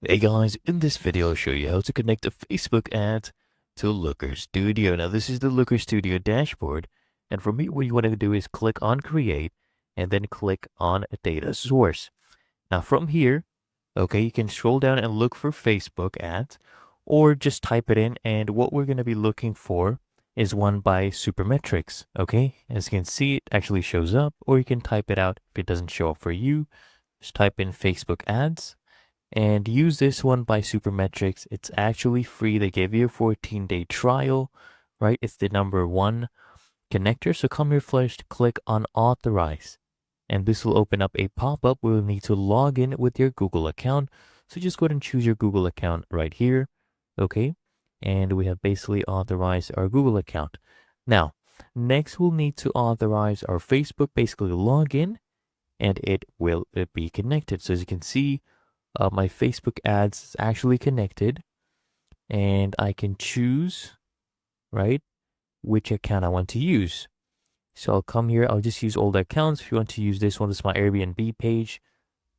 Hey guys, in this video I'll show you how to connect a Facebook ad to Looker Studio. Now this is the Looker Studio dashboard, and for me what you want to do is click on create and then click on data source. Now from here, okay, you can scroll down and look for Facebook ads or just type it in, and what we're going to be looking for is one by Supermetrics, okay? As you can see, it actually shows up, or you can type it out if it doesn't show up for you. Just type in Facebook ads and use this one by Supermetrics. It's actually free. They give you a 14-day trial, right? It's the number one connector. So come here first, click on authorize. And this will open up a pop-up where you'll need to log in with your Google account. So just go ahead and choose your Google account right here. Okay. And we have basically authorized our Google account. Now, next we'll need to authorize our Facebook, basically log in, and it will be connected. So as you can see, my Facebook ads is actually connected, and I can choose, right, which account I want to use. So I'll come here, I'll just use all the accounts. If you want to use this one, this is my Airbnb page,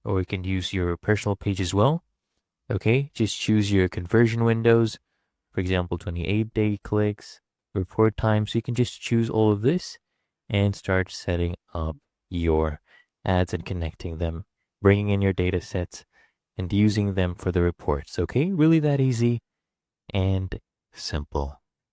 or you can use your personal page as well. Okay, just choose your conversion windows, for example, 28-day clicks, report time. So you can just choose all of this and start setting up your ads and connecting them, bringing in your data sets and using them for the reports. Okay, really that easy and simple.